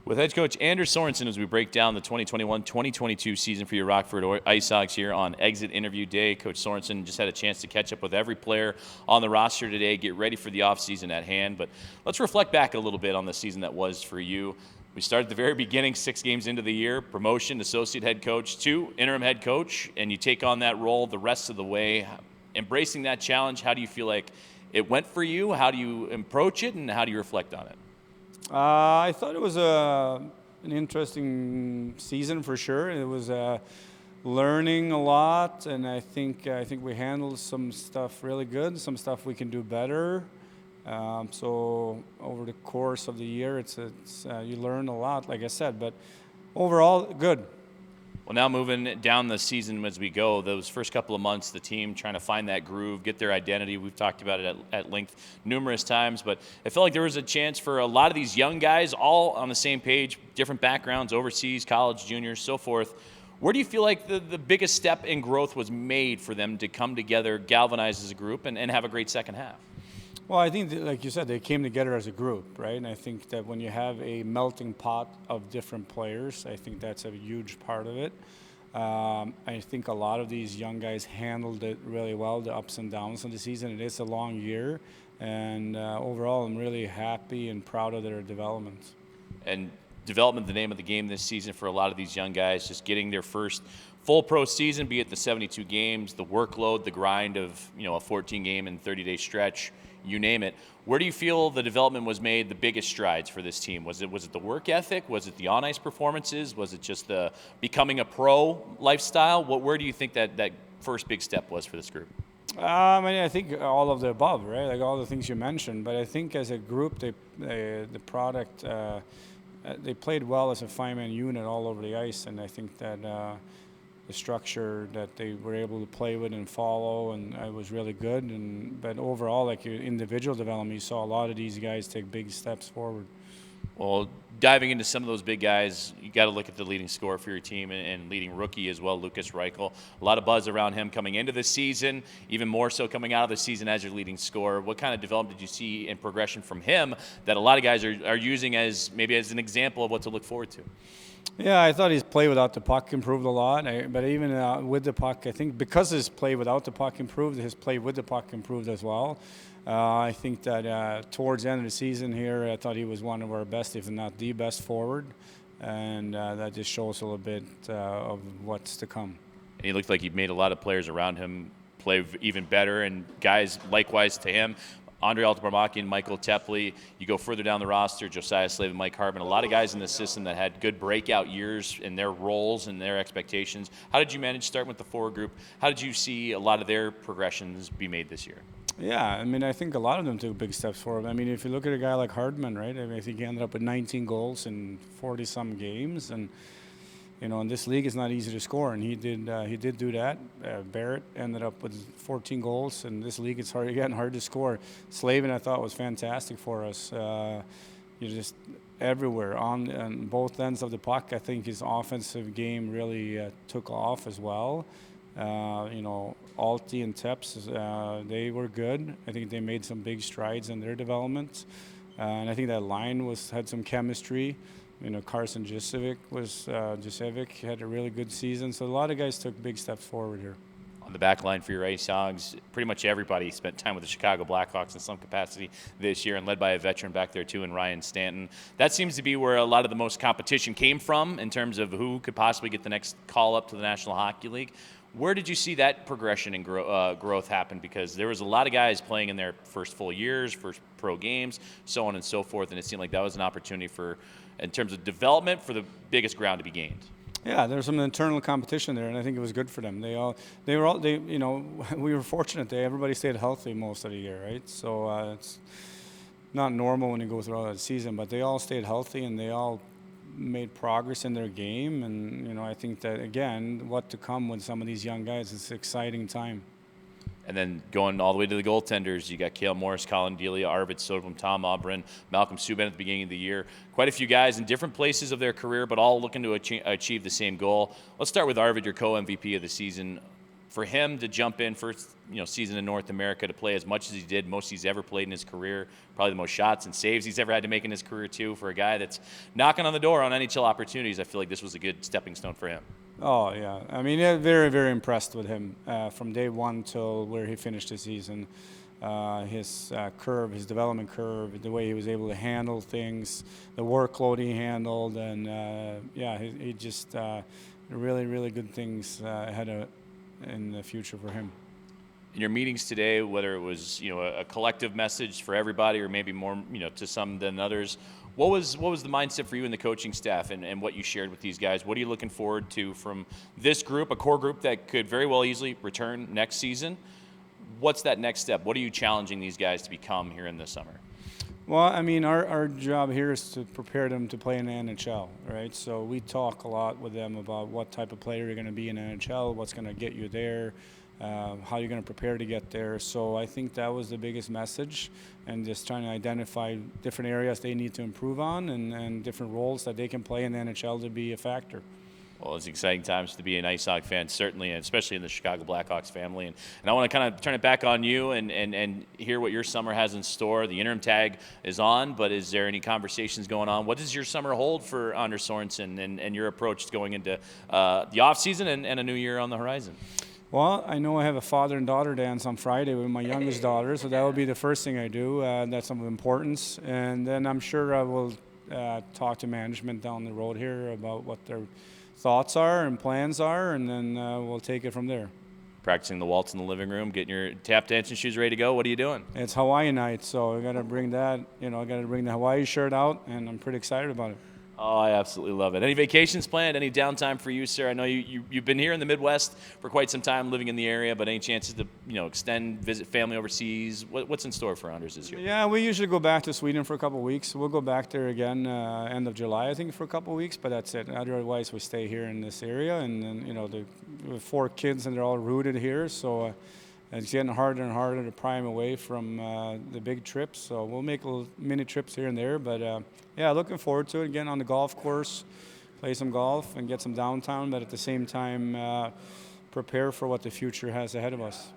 With head coach Anders Sorensen as we break down the 2021-2022 season for your Rockford IceHogs here on Exit Interview Day. Coach Sorensen just had a chance to catch up with every player on the roster today, get ready for the offseason at hand. But let's reflect back a little bit on the season that was for you. We started at the very beginning, 6 games into the year, promotion, associate head coach to interim head coach, and you take on that role the rest of the way. Embracing that challenge, how do you feel like it went for you? How do you approach it, and how do you reflect on it? I thought it was an interesting season for sure. It was learning a lot, and I think we handled some stuff really good, some stuff we can do better. So over the course of the year, it's you learn a lot, like I said, but overall, good. Well, now moving down the season as we go, those first couple of months, the team trying to find that groove, get their identity. We've talked about it at length numerous times, but it felt like there was a chance for a lot of these young guys, all on the same page, different backgrounds, overseas, college, juniors, so forth. Where do you feel like the biggest step in growth was made for them to come together, galvanize as a group, and have a great second half? Well, I think, like you said, they came together as a group, right? And I think that when you have a melting pot of different players, I think that's a huge part of it. I think a lot of these young guys handled it really well, the ups and downs of the season. It is a long year, and overall, I'm really happy and proud of their development. And development, the name of the game this season for a lot of these young guys, just getting their first full pro season, be it the 72 games, the workload, the grind of a 14-game and 30-day stretch. You name it. Where do you feel the development was made the biggest strides for this team? Was it the work ethic? Was it the on-ice performances? Was it just the becoming a pro lifestyle? Where do you think that first big step was for this group? I think all of the above, right? Like all the things you mentioned. But I think as a group, the product, they played well as a five-man unit all over the ice, and I think that the structure that they were able to play with and follow, and it was really good. But overall, like your individual development, you saw a lot of these guys take big steps forward. Well, diving into some of those big guys, you got to look at the leading scorer for your team and leading rookie as well, Lucas Reichel. A lot of buzz around him coming into the season, even more so coming out of the season as your leading scorer. What kind of development did you see in progression from him that a lot of guys are using as maybe as an example of what to look forward to? Yeah, I thought his play without the puck improved a lot. But even with the puck, I think because his play without the puck improved, his play with the puck improved as well. I think that towards the end of the season here, I thought he was one of our best, if not the best forward. And that just shows a little bit of what's to come. And he looked like he made a lot of players around him play even better, and guys likewise to him. Andre Altabarmaki, Michael Tepley. You go further down the roster, Josiah Slave and Mike Hardman. A lot of guys in the system that had good breakout years in their roles and their expectations. How did you manage starting with the forward group? How did you see a lot of their progressions be made this year? Yeah, I think a lot of them took big steps forward. If you look at a guy like Hardman, right? I think he ended up with 19 goals in 40-some games, and in this league, it's not easy to score, and he did do that. Barrett ended up with 14 goals, and this league it's getting hard to score. Slavin, I thought, was fantastic for us. You're just everywhere on both ends of the puck. I think his offensive game really took off as well. Alti and Teps, they were good. I think they made some big strides in their development, and I think that line had some chemistry. Carson Gisevic had a really good season. So a lot of guys took big steps forward here. On the back line for your IceHogs, pretty much everybody spent time with the Chicago Blackhawks in some capacity this year, and led by a veteran back there too in Ryan Stanton. That seems to be where a lot of the most competition came from in terms of who could possibly get the next call up to the National Hockey League. Where did you see that progression and growth happen? Because there was a lot of guys playing in their first full years, first pro games, so on and so forth, and it seemed like that was an opportunity for, in terms of development, for the biggest ground to be gained. Yeah, there was some internal competition there, and I think it was good for them. We were fortunate. Everybody stayed healthy most of the year, right? So it's not normal when you go through the season, but they all stayed healthy and they all made progress in their game. And I think that again, what to come with some of these young guys, it's an exciting time. And then going all the way to the goaltenders, you got Cale Morris, Colin Delia, Arvid Soderblom, Tom Aubrin, Malcolm Subban at the beginning of the year. Quite a few guys in different places of their career, but all looking to achieve the same goal. Let's start with Arvid, your co-MVP of the season. for him to jump in first, season in North America to play as much as he did, most he's ever played in his career, probably the most shots and saves he's ever had to make in his career too. For a guy that's knocking on the door on NHL opportunities, I feel like this was a good stepping stone for him. Oh yeah, I mean, yeah, very very impressed with him from day one till where he finished the season. His curve, his development curve, the way he was able to handle things, the workload he handled, and he just really really good things ahead in the future for him. In your meetings today, whether it was a collective message for everybody or maybe more to some than others, what was the mindset for you and the coaching staff and what you shared with these guys? What are you looking forward to from this group, a core group that could very well easily return next season? What's that next step? What are you challenging these guys to become here in the summer? Well, I mean, our job here is to prepare them to play in the NHL, right? So we talk a lot with them about what type of player you're going to be in the NHL, what's going to get you there, how you're going to prepare to get there. So I think that was the biggest message, and just trying to identify different areas they need to improve on and different roles that they can play in the NHL to be a factor. Well, it's exciting times to be an IceHogs fan, certainly, and especially in the Chicago Blackhawks family. And I want to kind of turn it back on you and hear what your summer has in store. The interim tag is on, but is there any conversations going on? What does your summer hold for Anders Sorensen and your approach going into the offseason and a new year on the horizon? Well, I know I have a father and daughter dance on Friday with my youngest daughter, so that will be the first thing I do. That's of importance. And then I'm sure I will talk to management down the road here about what their thoughts are and plans are, and then we'll take it from there. Practicing the waltz in the living room, getting your tap dancing shoes ready to go. What are you doing? It's Hawaii night, so I got to bring that. I got to bring the Hawaii shirt out, and I'm pretty excited about it. Oh, I absolutely love it. Any vacations planned? Any downtime for you, sir? I know you've been here in the Midwest for quite some time, living in the area, but any chances to extend, visit family overseas? What's in store for Anders this year? Yeah, we usually go back to Sweden for a couple of weeks. We'll go back there again end of July, I think, for a couple of weeks, but that's it. Otherwise, we stay here in this area, and then we have 4 kids, and they're all rooted here, so it's getting harder and harder to pry them away from the big trips. So we'll make little mini trips here and there, but looking forward to it. Getting on the golf course, play some golf, and get some downtime, but at the same time prepare for what the future has ahead of us.